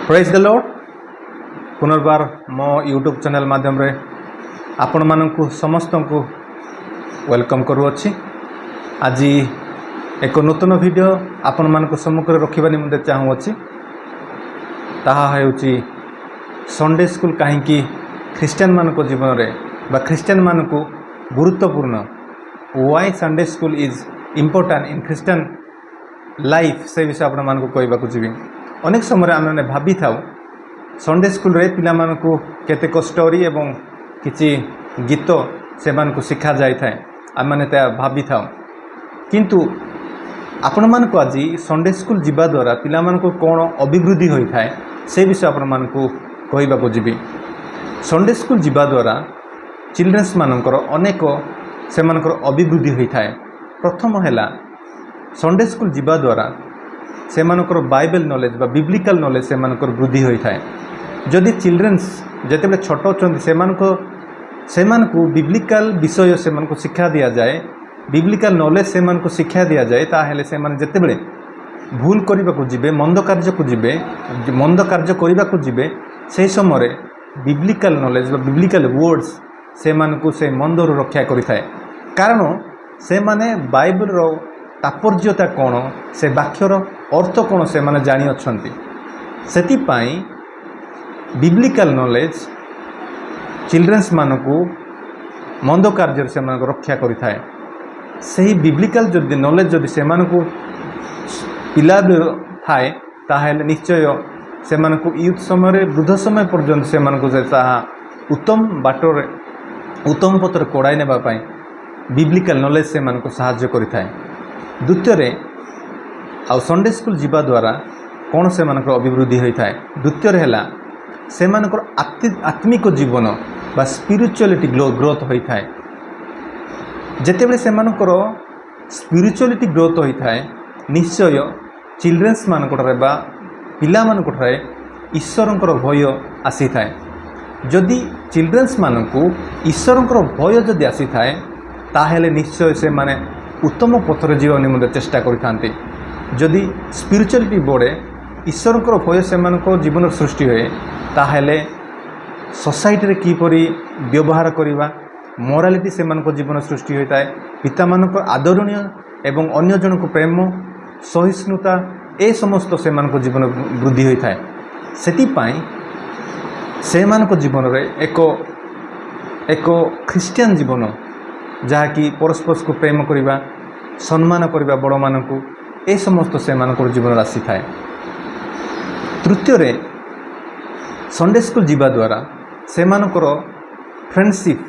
Praise the Lord. पुनर्बार मो YouTube channel माध्यम रे आपण मानकु समस्त को वेलकम करूँगी। आज एक नूतन वीडियो आपण मानक सम्मुख रखा निमंते चाहूँगी। ताहा हेउची संडे स्कूल कहीं ख्रिस्टियन मानक जीवन में बा ख्रिस्टियन मानक गुरुत्वपूर्ण why Sunday school is important in Christian life से विषय आपण मानक कहवाक जी। अनेक समय आम मैंने भाभी था संडे स्कूल रे पिला मानकु केतेक स्टोरी एवं किछि गीत से मानकु शिखा जाय थाए आम मैंने भाभी था। किंतु आपण मानकु आज संडे स्कूल जीवा द्वारा पिला मानकु कोन अभिवृद्धि होई थाए से विषय आपण मानकु कहवाक जीवी। संडे स्कूल जीवा द्वारा चिल्ड्रेन्स मानकर अनेक से मानकर अभिवृद्धि होई थाए। प्रथम हैला संडे स्कूल जीवा द्वारा से मानकर बाइबल नॉलेज बा बिब्लिकल नॉलेज से मानकर वृद्धि होई थाए। जदि चिल्ड्रेन्स जेतेबेले छोट अछंती से मानकु बिब्लिकल विषय से मानकु शिक्षा दिया जाए, बिब्लिकल नॉलेज से मानकु शिक्षा दिया जाए, ताहेले से माने जेतेबेले भूल करबाकू जिबे मंद कार्य को जिबे मंद कार्य करबाकू जिबे से समय बिब्लिकल नॉलेज बा बिब्लिकल वर्ड्स से मानकु से मंदर रक्षा करिथाए। कारण से माने बाइबल रो तात्पर्यता कौन से वाक्यर अर्थ कौन से माने जानी अछंती। सेति पाई बिब्लिकल नॉलेज चिल्ड्रेन्स मानकु मंद कार्य से मानक रक्षा करिथाए। सही बिब्लिकल जदि नॉलेज जदि से मानकु पिला थाए ताहेले निश्चय से मानकु यूथ समय वृद्ध समय पर्यंत से मानकु ताहा उत्तम बाटरे उत्तम पत्र कोड़ाई नेबा पाई बिब्लिकल नॉलेज से मानकु सहाय्य करिथाए। द्वितीय आउ संडे स्कूल जीवा द्वारा कौन से मानकर अभिवृद्धि होता है। द्वितीय है से मानकर आत्मिक जीवन बा स्पिरिचुअलिटी ग्रोथ होता है। जितेबले से मानकर स्पिरिचुअलिटी ग्रोथ होता है निश्चय चिल्ड्रेन्स मानकठारे बा पिला मानकठारे ईश्वरंकर भय आसी थाए। जदि चिल्ड्रेन्स मानकु ईश्वरंकर भय जदि आसी थाए ताहेले निश्चय से माने उत्तम पथर जीवन निमंते चेष्टा करिथांती। जदि स्पिरिचुअलिटी बढ़े ईश्वरंकर भय से जीवन सृष्टि हुए ताहेले सोसाइटी रे किपरि व्यवहार करिबा मोरालिटी से जीवन सृष्टि होता है। पिता मानक आदरणीय एवं अन्य जन को प्रेम सहिष्णुता ए समस्त से जीवन वृद्धि होता है। सेति पाई से जीवन रे एक ख्रिस्टियन जीवन जहाँकि परस्पर को प्रेम करिबा सम्मान करिबा बड़ मानकु ए समस्त से मानकर जीवन आसी थाए। तृतीय संडे स्कूल जीवा द्वारा से मानकर फ्रेंडशिप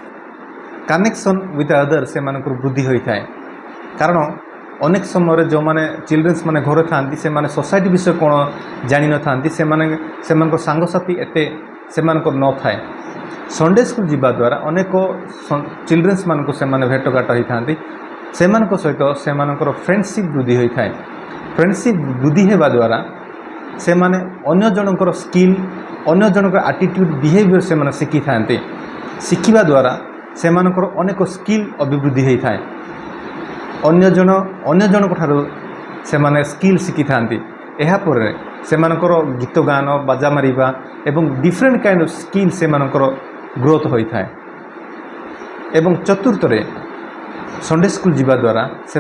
कनेक्शन विथ अदर से मानकर वृद्धि होता है। कारण अनेक समय जो माने चिल्ड्रेन्स माने घर थांती से माने सोसाइटी विषय कौन जानी न थांती से माने सांगसाथी एते से मानकर न थाए। संडे स्कूल जीवा द्वारा अनेक चिल्ड्रेन्स मानक से भेटघाट होता से सहित से फ्रेंडशिप वृद्धि होता है। फ्रेंडशिप वृद्धि होगा द्वारा से माने अन्य जनकर स्किल अन्य जनकर एटीट्यूड बिहेवियर से माने शिखी था। शिखिबा द्वारा से अनेक स्किल अभिवृद्धि होता है। अन्य जन ठारू से माने स्किल शिखी था। यह से गीत गान बाजा मारिबा एवं डिफरेंट काइंड ऑफ स्किल से ग्रोथ होता है। एवं चतुर्थ संडे स्कूल जीवा द्वारा से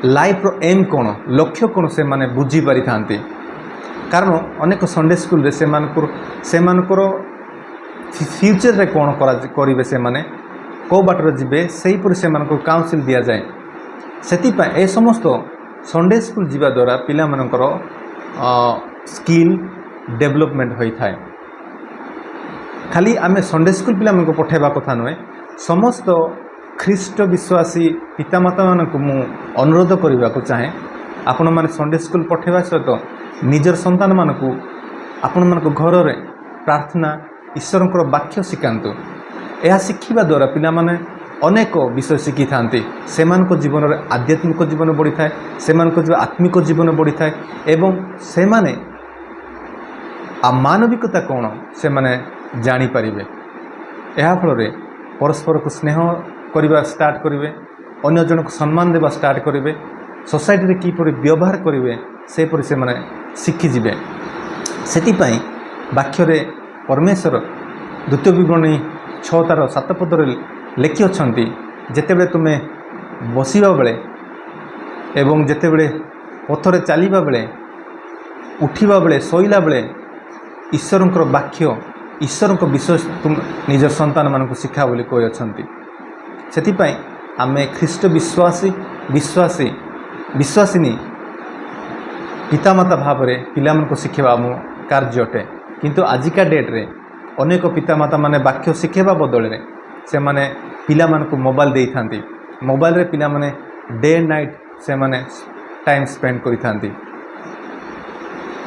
लाइफ रो एम कौन लक्ष्य कौन से माने बुझी पारि थांती। कारण अनेक संडे स्कूल रे से फ्यूचर रे कौन करेंगे से माने को बाटर जीवे से से काउंसिल दि जाए। से ए समस्त संडे स्कूल जीवा द्वारा पिला मानकर स्किल डेवलपमेंट होता है। खाली आमे संडे स्कूल पिला मानक पठेबा कथा नुहे समस्त ख्रीष्ट विश्वासी पितामाता मानक मु अनुरोध करने को चाहे आपण माने संडे स्कूल पठेबा सहित निजर संतान मानक आपण मानक घर रे प्रार्थना ईश्वरंकर वाक्य शिखांतु। यह शिखिबा द्वारा पिला माने अनेक विषय शिखी थांती। से जीवन में आध्यात्मिक जीवन बढ़ी थाए, से आत्मिक जीवन बढ़ी थाए एवं से माने मानविकता कौन से माने जानी पारिबे। यह फल परस्पर को स्नेह करवा स्टार्ट करेंगे, अन्य जन को सम्मान देवा स्टार्ट करेंगे, सोसाइटी रे किपरि व्यवहार करेंगे ସେପରି ସେମାନେ ଶିଖିଯିବେ। ସେଥିପାଇଁ ବାକ୍ୟରେ ପରମେଶ୍ୱର ଦ୍ୱିତୀୟ ବିବରଣୀ 6:7 ପଦରେ ଲେଖିଅଛନ୍ତି, ଯେତେବେଳେ ତୁମେ ବସିବା ବେଳେ ଏବଂ ଯେତେବେଳେ ପଥରେ ଚାଲିବା ବେଳେ, ଉଠିବା ବେଳେ, ଶୋଇଲା ବେଳେ ଈଶ୍ୱରଙ୍କର ବାକ୍ୟ, ଈଶ୍ୱରଙ୍କ ବିଷୟ ନିଜ ସନ୍ତାନମାନଙ୍କୁ ଶିଖା ବୋଲି କହିଅଛନ୍ତି। ସେଥିପାଇଁ ଆମେ ଖ୍ରୀଷ୍ଟ ବିଶ୍ୱାସିନୀ ପିତାମାତା ଭାବରେ ପିଲାମାନଙ୍କୁ ଶିଖାଇବା ଆମ କାର୍ଯ୍ୟ ଅଟେ। କିନ୍ତୁ ଆଜିକା ଡେଟ୍ରେ ଅନେକ ପିତାମାତାମାନେ ବାକ୍ୟ ଶିଖାଇବା ବଦଳରେ ସେମାନେ ପିଲାମାନଙ୍କୁ ମୋବାଇଲ ଦେଇଥାନ୍ତି। ମୋବାଇଲରେ ପିଲାମାନେ ଡେ ନାଇଟ୍ ସେମାନେ ଟାଇମ୍ ସ୍ପେଣ୍ଡ କରିଥାନ୍ତି।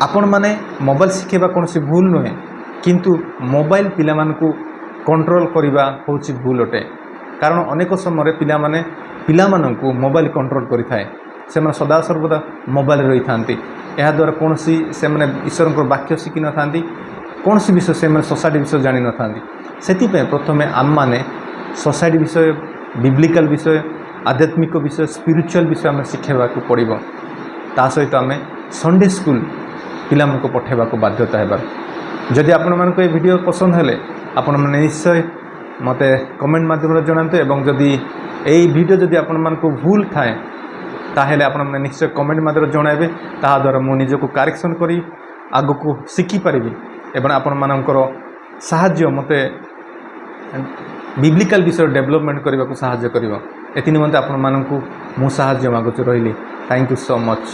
ଆପଣମାନେ ମୋବାଇଲ ଶିଖାଇବା କୌଣସି ଭୁଲ ନୁହେଁ, କିନ୍ତୁ ମୋବାଇଲ ପିଲାମାନଙ୍କୁ କଣ୍ଟ୍ରୋଲ କରିବା ହେଉଛି ଭୁଲ ଅଟେ। କାରଣ ଅନେକ ସମୟରେ ପିଲାମାନଙ୍କୁ ମୋବାଇଲ କଣ୍ଟ୍ରୋଲ କରିଥାଏ। ସେମାନେ ସଦାସର୍ବଦା ମୋବାଇଲରେ ରହିଥାନ୍ତି। ଏହାଦ୍ୱାରା କୌଣସି ସେମାନେ ଈଶ୍ୱରଙ୍କର ବାକ୍ୟ ଶିଖିନଥାନ୍ତି, କୌଣସି ବିଷୟ ସେମାନେ ସୋସାଇଟି ବିଷୟ ଜାଣିନଥାନ୍ତି। ସେଥିପାଇଁ ପ୍ରଥମେ ଆମମାନେ ସୋସାଇଟି ବିଷୟ, ବିବ୍ଲିକାଲ ବିଷୟ, ଆଧ୍ୟାତ୍ମିକ ବିଷୟ, ସ୍ପିରିଚୁଆଲ ବିଷୟ ଆମେ ଶିଖାଇବାକୁ ପଡ଼ିବ। ତା ସହିତ ଆମେ ସଣ୍ଡେ ସ୍କୁଲ ପିଲାମାନଙ୍କୁ ପଠାଇବାକୁ ବାଧ୍ୟତା ହେବା। ଯଦି ଆପଣମାନଙ୍କୁ ଏ ଭିଡ଼ିଓ ପସନ୍ଦ ହେଲେ ଆପଣମାନେ ନିଶ୍ଚୟ ମୋତେ କମେଣ୍ଟ ମାଧ୍ୟମରେ ଜଣାନ୍ତୁ, ଏବଂ ଯଦି এই ଭିଡ଼ିଓ ଯଦି ଆପଣମାନଙ୍କୁ ଭୁଲ ଥାଏ ତାହେଲେ ଆପଣମାନେ ନିଶ୍ଚୟ କମେଣ୍ଟ ମାଧ୍ୟମରେ ଜଣାଇବେ। ତାହାଦ୍ୱାରା ମୁଁ ନିଜକୁ କାରେକ୍ସନ୍ କରି ଆଗକୁ ଶିଖିପାରିବି ଏବଂ ଆପଣମାନଙ୍କର ସାହାଯ୍ୟ ମୋତେ ବିବ୍ଲିକାଲ ବିଷୟ ଡେଭଲପମେଣ୍ଟ କରିବାକୁ ସାହାଯ୍ୟ କରିବ। ଏଥି ନିମନ୍ତେ ଆପଣମାନଙ୍କୁ ମୁଁ ସାହାଯ୍ୟ ମାଗୁଛି। ରହିଲି। Thank you so much.